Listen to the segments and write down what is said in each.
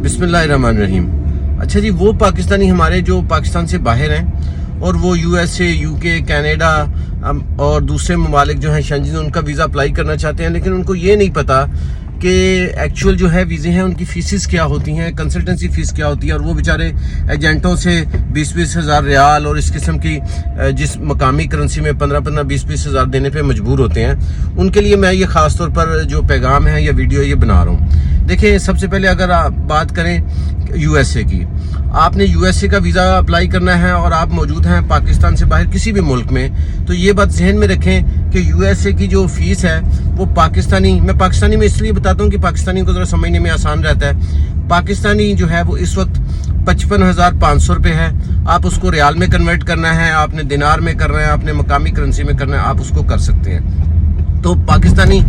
بسم اللہ الرحمن الرحیم. اچھا جی, وہ پاکستانی ہمارے جو پاکستان سے باہر ہیں اور وہ یو ایس اے, یو کے, کینیڈا اور دوسرے ممالک جو ہیں شنجن, ان کا ویزا اپلائی کرنا چاہتے ہیں, لیکن ان کو یہ نہیں پتا کہ ایکچول جو ہے ویزے ہیں ان کی فیسز کیا ہوتی ہیں, کنسلٹنسی فیس کیا ہوتی ہے, اور وہ بیچارے ایجنٹوں سے 20-20 ہزار ریال اور اس قسم کی جس مقامی کرنسی میں 15-15, 20-20 ہزار دینے پہ مجبور ہوتے ہیں. ان کے لیے میں یہ خاص طور پر جو پیغام ہے یا ویڈیو یہ بنا رہا ہوں. دیکھیں, سب سے پہلے اگر آپ بات کریں یو ایس اے کی, آپ نے یو ایس اے کا ویزا اپلائی کرنا ہے اور آپ موجود ہیں پاکستان سے باہر کسی بھی ملک میں, تو یہ بات ذہن میں رکھیں کہ یو ایس اے کی جو فیس ہے وہ میں پاکستانی میں اس لیے بتاتا ہوں کہ پاکستانی کو ذرا سمجھنے میں آسان رہتا ہے. پاکستانی جو ہے وہ اس وقت 55,500 روپے ہے. آپ اس کو ریال میں کنورٹ کرنا ہے, آپ نے دینار میں کرنا ہے, آپ نے مقامی کرنسی میں کرنا ہے, آپ اس کو کر سکتے ہیں. تو پاکستانی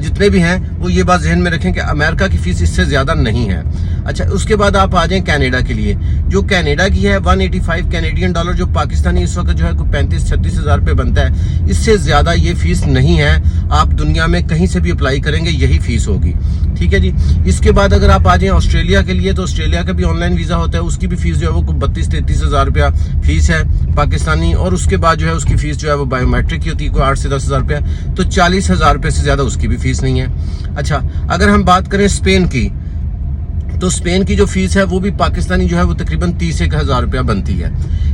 جتنے بھی ہیں وہ یہ بات ذہن میں رکھیں کہ امریکہ کی فیس اس سے زیادہ نہیں ہے. اچھا, اس کے بعد آپ آ جائیں کینیڈا کے لیے. جو کینیڈا کی ہے 185 کینیڈین ڈالر, جو پاکستانی اس وقت جو ہے کوئی 35-36 ہزار روپے بنتا ہے, اس سے زیادہ یہ فیس نہیں ہے. آپ دنیا میں کہیں سے بھی اپلائی کریں گے یہی فیس ہوگی. ٹھیک ہے جی. اس کے بعد اگر آپ آ جائیں آسٹریلیا کے لیے, تو آسٹریلیا کا بھی آن لائن ویزا ہوتا ہے, اس کی بھی فیس جو ہے وہ 32-33 ہزار روپیہ فیس ہے پاکستانی, اور اس کے بعد جو ہے اس کی فیس جو ہے وہ بایو میٹرک کی ہوتی ہے, کوئی 8 سے 10 ہزار روپیہ, تو 40 ہزار روپے سے زیادہ اس کی بھی فیس نہیں ہے. اچھا, اگر ہم بات کریں اسپین کی, تو اسپین کی جو فیس ہے وہ بھی پاکستانی جو ہے وہ تقریباً 30 ہزار روپیہ بنتی ہے.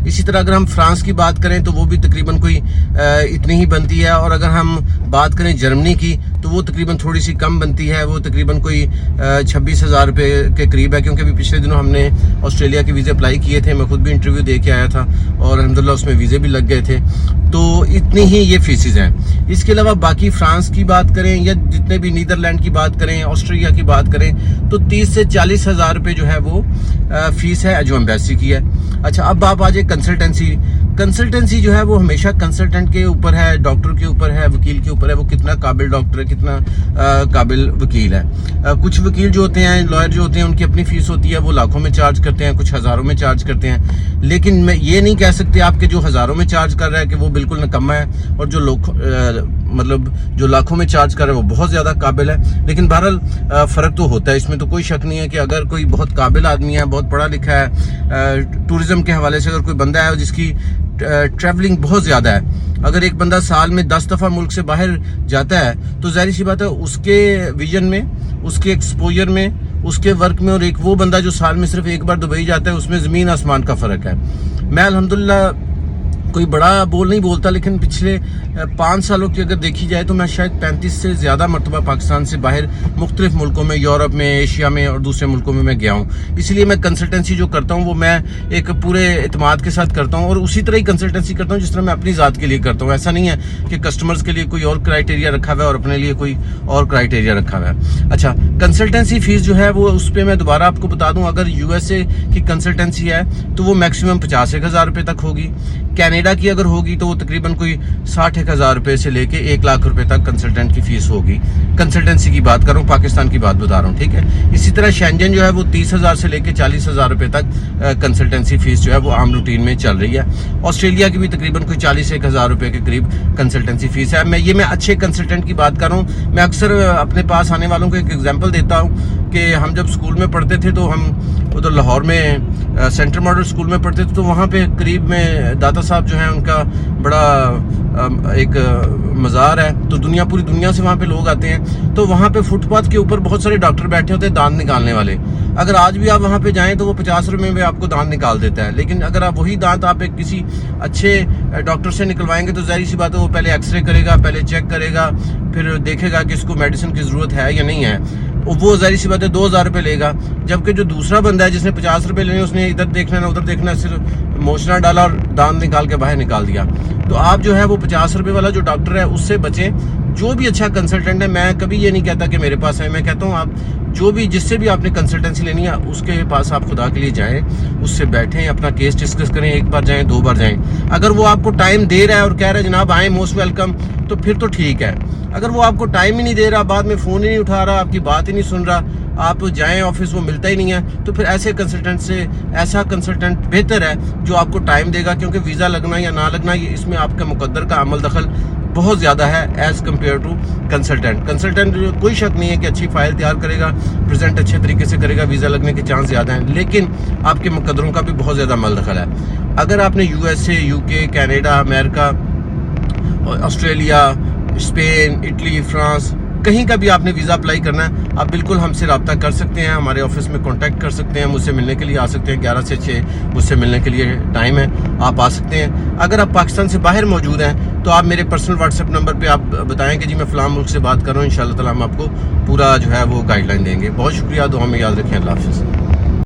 اسی طرح اگر ہم فرانس کی بات کریں تو وہ بھی تقریباً کوئی اتنی ہی بنتی ہے. اور اگر ہم بات کریں جرمنی کی تو وہ تقریباً تھوڑی سی کم بنتی ہے, وہ تقریباً کوئی 26 ہزار روپے کے قریب ہے, کیونکہ ابھی پچھلے دنوں ہم نے آسٹریلیا کے ویزے اپلائی کیے تھے, میں خود بھی انٹرویو دے کے آیا تھا اور الحمدللہ اس میں ویزے بھی لگ گئے تھے. تو اتنی ہی یہ فیسز ہیں. اس کے علاوہ باقی فرانس کی بات کریں یا جتنے بھی نیدرلینڈ کی بات کریں, آسٹریلیا کی بات کریں, تو 30 سے 40 ہزار روپے جو ہے وہ فیس ہے جو ایمبیسی کی ہے. اچھا, اب آپ آ جائیں کنسلٹنسی جو ہے وہ ہمیشہ کنسلٹنٹ کے اوپر ہے, ڈاکٹر کے اوپر ہے, وکیل کے اوپر ہے, وہ کتنا قابل ڈاکٹر ہے, کتنا قابل وکیل ہے. کچھ وکیل جو ہوتے ہیں, لائر جو ہوتے ہیں, ان کی اپنی فیس ہوتی ہے, وہ لاکھوں میں چارج کرتے ہیں, کچھ ہزاروں میں چارج کرتے ہیں. لیکن میں یہ نہیں کہہ سکتے آپ کے جو ہزاروں میں چارج کر رہا ہے کہ وہ بالکل نکما ہے, اور جو لوگ جو لاکھوں میں چارج کر رہا ہے وہ بہت زیادہ قابل ہے. لیکن بہرحال فرق تو ہوتا ہے, اس میں تو کوئی شک نہیں ہے کہ اگر کوئی بہت قابل آدمی ہے, بہت پڑھا لکھا ہے, ٹورزم کے حوالے سے اگر کوئی بندہ ہے جس کی ٹریولنگ بہت زیادہ ہے, اگر ایک بندہ سال میں 10 دفعہ ملک سے باہر جاتا ہے, تو ظاہر سی بات ہے اس کے ویژن میں, اس کے ایکسپوجر میں, اس کے ورک میں, اور ایک وہ بندہ جو سال میں صرف ایک بار دبئی جاتا ہے, اس میں زمین آسمان کا فرق ہے. میں الحمدللہ کوئی بڑا بول نہیں بولتا, لیکن پچھلے 5 سالوں کی اگر دیکھی جائے تو میں شاید 35 سے زیادہ مرتبہ پاکستان سے باہر مختلف ملکوں میں, یورپ میں, ایشیا میں اور دوسرے ملکوں میں گیا ہوں. اس لیے میں کنسلٹنسی جو کرتا ہوں وہ میں ایک پورے اعتماد کے ساتھ کرتا ہوں, اور اسی طرح ہی کنسلٹنسی کرتا ہوں جس طرح میں اپنی ذات کے لیے کرتا ہوں. ایسا نہیں ہے کہ کسٹمرز کے لیے کوئی اور کرائٹیریا رکھا ہوا ہے اور اپنے لیے کوئی اور کرائٹیریا رکھا ہوا ہے. اچھا, کنسلٹنسی فیس جو ہے وہ اس پہ میں دوبارہ آپ کو بتا دوں, اگر یو ایس اے کی کنسلٹنسی ہے تو وہ میکسیمم 50 ہزار روپے تک ہوگی. کینیڈا کی اگر ہوگی تو وہ تقریباً کوئی 60 ہزار روپے سے لے کے 1 لاکھ روپے تک کنسلٹنٹ کی فیس ہوگی. کنسلٹنسی کی بات کروں, پاکستان کی بات بتا رہا ہوں, ٹھیک ہے. اسی طرح شینجن جو ہے وہ 30 ہزار سے لے کے 40 ہزار روپے تک کنسلٹنسی فیس جو ہے وہ عام روٹین میں چل رہی ہے. آسٹریلیا کی بھی تقریباً کوئی 41 ہزار روپے کے قریب کنسلٹنسی فیس ہے. میں اچھے کنسلٹنٹ کی بات کر رہا ہوں. میں اکثر اپنے پاس آنے والوں کو ایک ایگزامپل دیتا ہوں کہ ہم جب اسکول میں پڑھتے تھے تو ہم ادھر لاہور میں سینٹرل ماڈل اسکول میں پڑھتے تھے, تو وہاں پہ قریب میں داتا صاحب جو ہیں ان کا بڑا ایک مزار ہے, تو پوری دنیا سے وہاں پہ لوگ آتے ہیں. تو وہاں پہ فٹ پاتھ کے اوپر بہت سارے ڈاکٹر بیٹھے ہوتے ہیں دانت نکالنے والے. اگر آج بھی آپ وہاں پہ جائیں تو وہ 50 روپے میں آپ کو دانت نکال دیتا ہے. لیکن اگر آپ وہی دانت آپ ایک کسی اچھے ڈاکٹر سے نکلوائیں گے تو ظاہر سی بات ہے وہ پہلے ایکس رے کرے گا, پہلے چیک کرے گا, پھر دیکھے گا کہ اس کو میڈیسن کی ضرورت ہے یا نہیں ہے. وہ ظاہر سی بات ہے 2000 روپے لے گا. جبکہ جو دوسرا بندہ ہے جس نے 50 روپے لینے, اس نے ادھر دیکھنا ہے ادھر دیکھنا ہے, صرف موچنا ڈالا اور دانت نکال کے باہر نکال دیا. تو آپ جو ہے وہ 50 روپے والا جو ڈاکٹر ہے اس سے بچیں. جو بھی اچھا کنسلٹنٹ ہے, میں کبھی یہ نہیں کہتا کہ میرے پاس ہے, میں کہتا ہوں آپ جس سے بھی آپ نے کنسلٹنسی لینی ہے اس کے پاس آپ خدا کے لیے جائیں, اس سے بیٹھیں, اپنا کیس ڈسکس کریں, 1 بار جائیں, 2 بار جائیں. اگر وہ آپ کو ٹائم دے رہا ہے اور کہہ رہا ہے جناب آئیں موسٹ ویلکم, تو پھر تو ٹھیک ہے. اگر وہ آپ کو ٹائم ہی نہیں دے رہا, بعد میں فون ہی نہیں اٹھا رہا, آپ کی بات ہی نہیں سن رہا, آپ جائیں آفس وہ ملتا ہی نہیں ہے, تو پھر ایسا کنسلٹنٹ بہتر ہے جو آپ کو ٹائم دے گا. کیونکہ ویزا لگنا یا نہ لگنا اس میں آپ کا مقدر کا عمل دخل بہت زیادہ ہے ایز کمپیئر ٹو کنسلٹنٹ کوئی شک نہیں ہے کہ اچھی فائل تیار کرے گا، پریزنٹ اچھے طریقے سے کرے گا، ویزا لگنے کے چانس زیادہ ہیں، لیکن آپ کے مقدروں کا بھی بہت زیادہ مل دخل ہے۔ اگر آپ نے USA، UK، کینیڈا، امریکہ، آسٹریلیا، اسپین، اٹلی، فرانس، کہیں کا بھی آپ نے ویزا اپلائی کرنا ہے، آپ بالکل ہم سے رابطہ کر سکتے ہیں، ہمارے آفس میں کانٹیکٹ کر سکتے ہیں، مجھ سے ملنے کے لیے آ سکتے ہیں، 11 سے 6 مجھ سے ملنے کے لیے ٹائم ہے، آپ آ سکتے ہیں۔ اگر آپ پاکستان سے باہر موجود ہیں تو آپ میرے پرسنل واٹس ایپ نمبر پہ آپ بتائیں کہ جی میں فلاں ملک سے بات کر رہا ہوں، انشاءاللہ تعالیٰ ہم آپ کو پورا جو ہے وہ گائیڈ لائن دیں گے۔ بہت شکریہ، دعا میں یاد رکھیں، اللہ حافظ۔